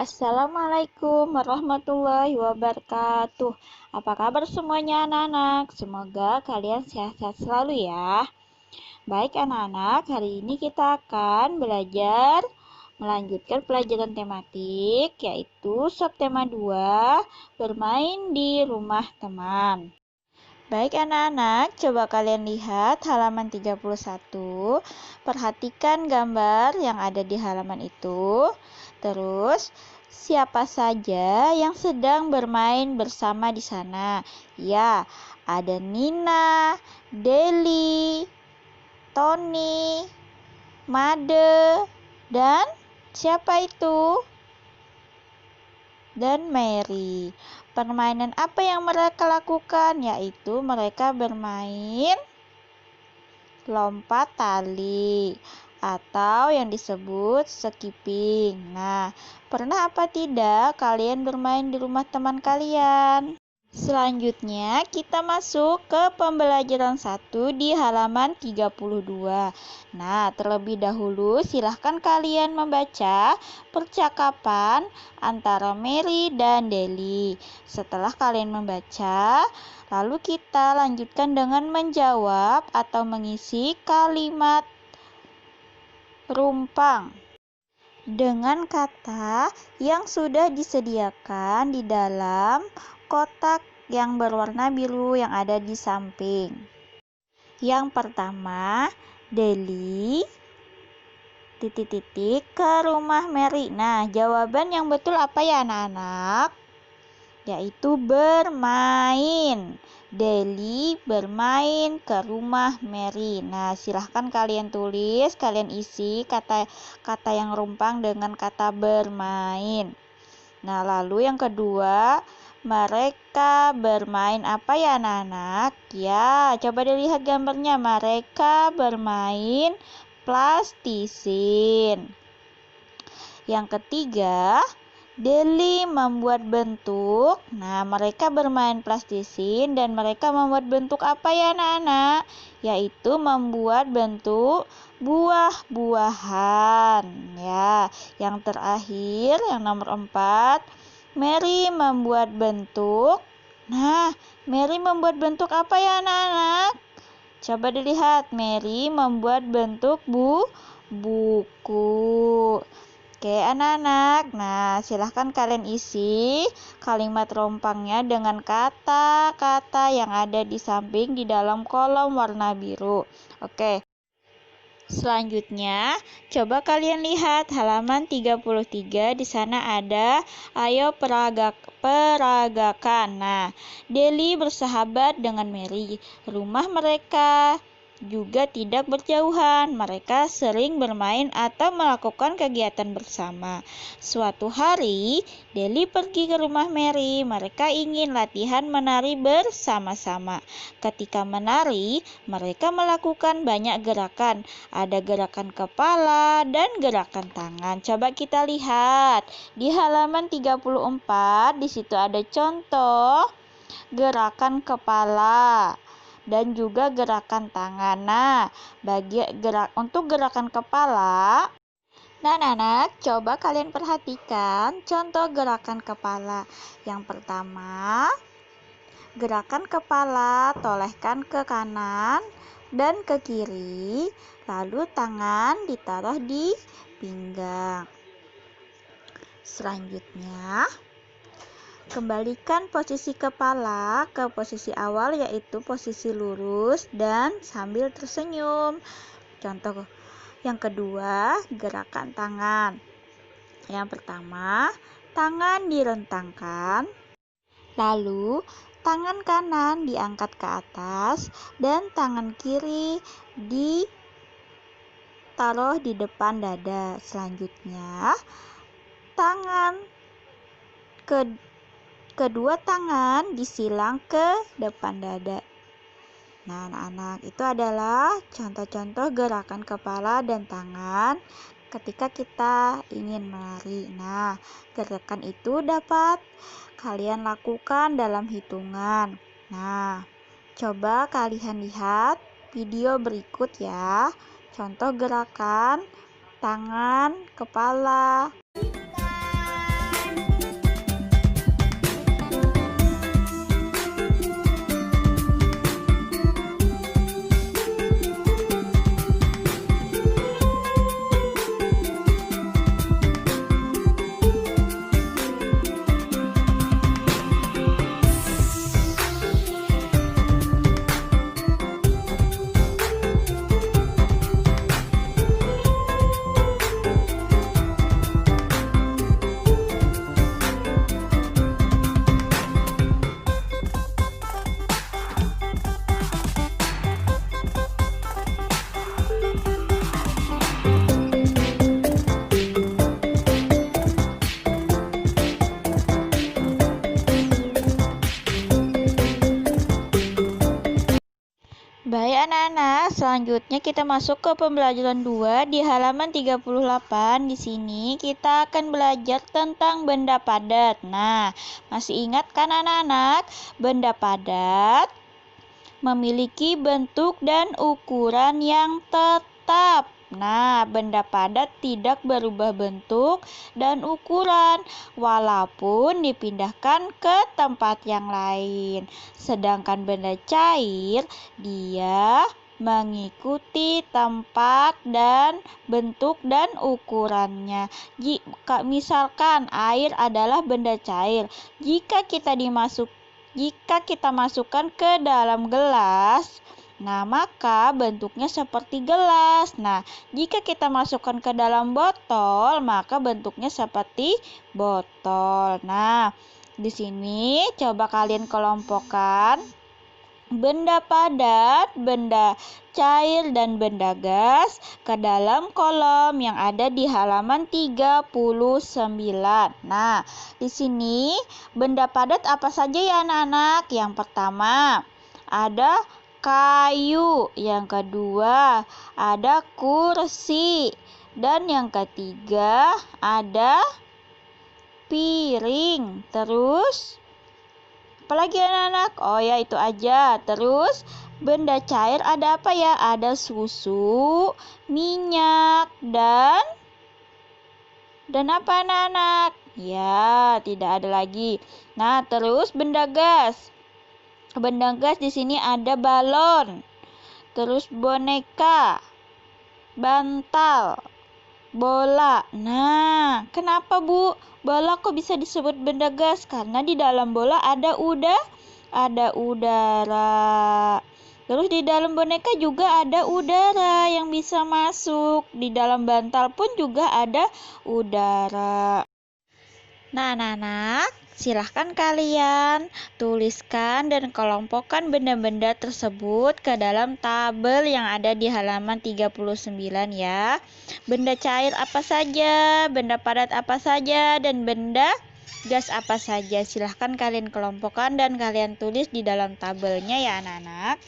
Assalamualaikum warahmatullahi wabarakatuh. Apa kabar semuanya anak-anak? Semoga kalian sehat-sehat selalu ya. Baik anak-anak, hari ini kita akan belajar melanjutkan pelajaran tematik yaitu subtema 2, bermain di rumah teman. Baik anak-anak, coba kalian lihat halaman 31. Perhatikan gambar yang ada di halaman itu. Terus, siapa saja yang sedang bermain bersama di sana? Ya, ada Nina, Deli, Tony, Made, dan siapa itu? Dan Mary. Permainan apa yang mereka lakukan? Yaitu mereka bermain lompat tali atau yang disebut skipping. Nah, pernah apa tidak kalian bermain di rumah teman kalian? Selanjutnya kita masuk ke pembelajaran 1 di halaman 32. Nah, terlebih dahulu silahkan kalian membaca percakapan antara Mary dan Deli. Setelah kalian membaca, lalu kita lanjutkan dengan menjawab atau mengisi kalimat rumpang dengan kata yang sudah disediakan di dalam kotak yang berwarna biru yang ada di samping. Yang pertama, Deli ke rumah Mary. Nah, jawaban yang betul apa ya anak-anak? Yaitu bermain. Deli bermain ke rumah Mary. Nah, silahkan kalian tulis, kalian isi kata yang rumpang dengan kata bermain. Nah, lalu yang kedua, mereka bermain apa ya anak-anak? Ya, coba dilihat gambarnya. Mereka bermain plastisin. Yang ketiga, Deli membuat bentuk. Nah, mereka bermain plastisin dan mereka membuat bentuk apa ya anak-anak? Yaitu membuat bentuk buah-buahan. Ya, yang terakhir, yang nomor 4, Mary membuat bentuk. Nah, Mary membuat bentuk apa ya anak-anak? Coba dilihat, Mary membuat bentuk buku. Oke anak-anak, nah silahkan kalian isi kalimat rompangnya dengan kata-kata yang ada di samping di dalam kolom warna biru. Oke, selanjutnya coba kalian lihat halaman 33, di sana ada ayo peragakan. Nah, Deli bersahabat dengan Mary, rumah mereka juga tidak berjauhan. Mereka sering bermain atau melakukan kegiatan bersama. Suatu hari, Deli pergi ke rumah Mary. Mereka ingin latihan menari bersama-sama. Ketika menari, mereka melakukan banyak gerakan. Ada gerakan kepala dan gerakan tangan. Coba kita lihat di halaman 34, di situ ada contoh gerakan kepala dan juga gerakan tangan. Nah, untuk gerakan kepala, nah anak, coba kalian perhatikan contoh gerakan kepala. Yang pertama, gerakan kepala, tolehkan ke kanan dan ke kiri, lalu tangan ditaruh di pinggang. Selanjutnya, kembalikan posisi kepala ke posisi awal, yaitu posisi lurus dan sambil tersenyum. Contoh yang kedua, gerakan tangan. Yang pertama, tangan direntangkan, lalu tangan kanan diangkat ke atas dan tangan kiri ditaruh di depan dada. Selanjutnya, kedua tangan disilang ke depan dada. Nah, anak-anak, itu adalah contoh-contoh gerakan kepala dan tangan ketika kita ingin menari. Nah, gerakan itu dapat kalian lakukan dalam hitungan. Nah, coba kalian lihat video berikut ya. Contoh gerakan tangan, kepala. anak-anak, selanjutnya kita masuk ke pembelajaran 2 di halaman 38. Di sini kita akan belajar tentang benda padat. Nah, masih ingat kan anak-anak? Benda padat memiliki bentuk dan ukuran yang tetap. Nah, benda padat tidak berubah bentuk dan ukuran walaupun dipindahkan ke tempat yang lain. Sedangkan benda cair, dia mengikuti tempat dan bentuk dan ukurannya. Jika misalkan air adalah benda cair, jika kita masukkan ke dalam gelas, nah maka bentuknya seperti gelas. Nah, jika kita masukkan ke dalam botol, maka bentuknya seperti botol. Nah, di sini coba kalian kelompokkan benda padat, benda cair, dan benda gas ke dalam kolom yang ada di halaman 39. Nah, di sini benda padat apa saja ya anak-anak? Yang pertama, ada kayu. Yang kedua, ada kursi. Dan yang ketiga, ada piring. Terus apalagi anak-anak? Oh ya, itu aja. Terus benda cair ada apa ya? Ada susu, minyak, dan apa anak-anak? Ya, tidak ada lagi. Nah, terus benda gas. Benda gas di sini ada balon. Terus boneka, bantal, bola. Nah, kenapa Bu? Bola kok bisa disebut benda gas? Karena di dalam bola ada udara. Terus di dalam boneka juga ada udara yang bisa masuk. Di dalam bantal pun juga ada udara. Nah, anak-anak, silahkan kalian tuliskan dan kelompokkan benda-benda tersebut ke dalam tabel yang ada di halaman 39 ya. Benda cair apa saja, benda padat apa saja, dan benda gas apa saja. Silahkan kalian kelompokkan dan kalian tulis di dalam tabelnya ya anak-anak.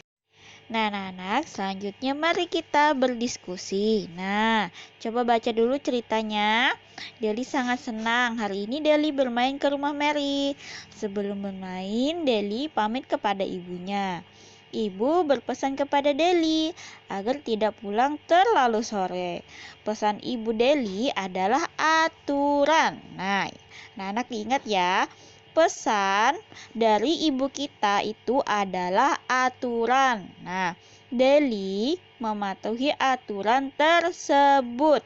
Nah, anak-anak, selanjutnya mari kita berdiskusi. Nah, coba baca dulu ceritanya. Deli sangat senang. Hari ini Deli bermain ke rumah Mary. Sebelum bermain, Deli pamit kepada ibunya. Ibu berpesan kepada Deli agar tidak pulang terlalu sore. Pesan ibu Deli adalah aturan. Nah, anak ingat ya. Pesan dari ibu kita itu adalah aturan. Nah, Deli mematuhi aturan tersebut.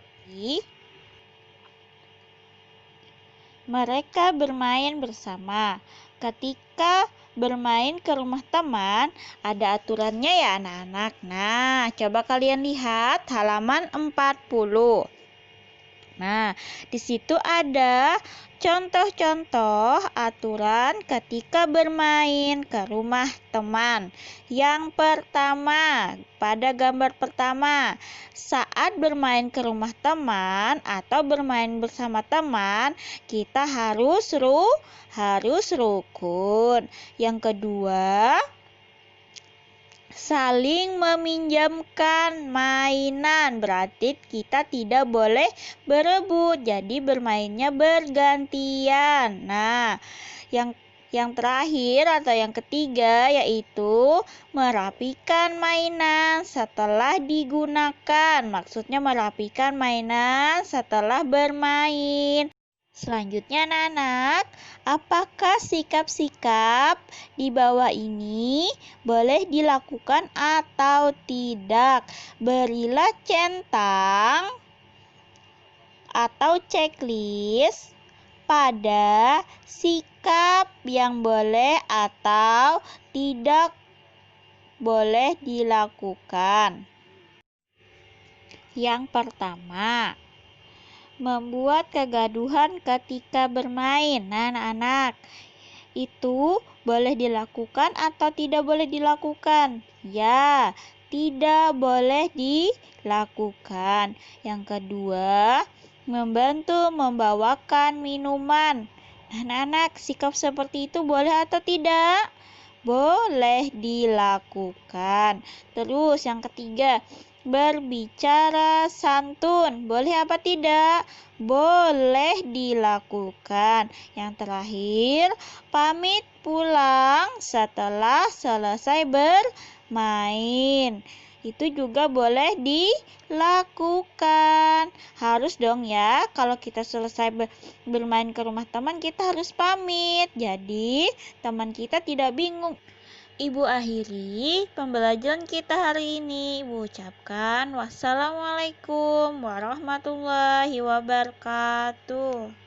Mereka bermain bersama. Ketika bermain ke rumah teman, ada aturannya ya anak-anak. Nah, coba kalian lihat halaman 40. Nah, di situ ada contoh-contoh aturan ketika bermain ke rumah teman. Yang pertama, pada gambar pertama, saat bermain ke rumah teman atau bermain bersama teman, kita harus rukun. Yang kedua, saling meminjamkan mainan, berarti kita tidak boleh berebut, jadi bermainnya bergantian. Nah, yang terakhir atau yang ketiga yaitu merapikan mainan setelah digunakan. Maksudnya merapikan mainan setelah bermain. Selanjutnya anak-anak, apakah sikap-sikap di bawah ini boleh dilakukan atau tidak? Berilah centang atau checklist pada sikap yang boleh atau tidak boleh dilakukan. Yang pertama, membuat kegaduhan ketika bermain. Nah, anak-anak, itu boleh dilakukan atau tidak boleh dilakukan? Ya, tidak boleh dilakukan. Yang kedua, membantu membawakan minuman. Nah, anak-anak, sikap seperti itu boleh atau tidak? boleh dilakukan. Terus yang ketiga, berbicara santun, boleh apa tidak? Boleh dilakukan. Yang terakhir, pamit pulang setelah selesai bermain. Itu juga boleh dilakukan. Harus dong ya, kalau kita selesai bermain ke rumah teman, kita harus pamit. Jadi, teman kita tidak bingung. Ibu akhiri pembelajaran kita hari ini. Ibu ucapkan wassalamualaikum warahmatullahi wabarakatuh.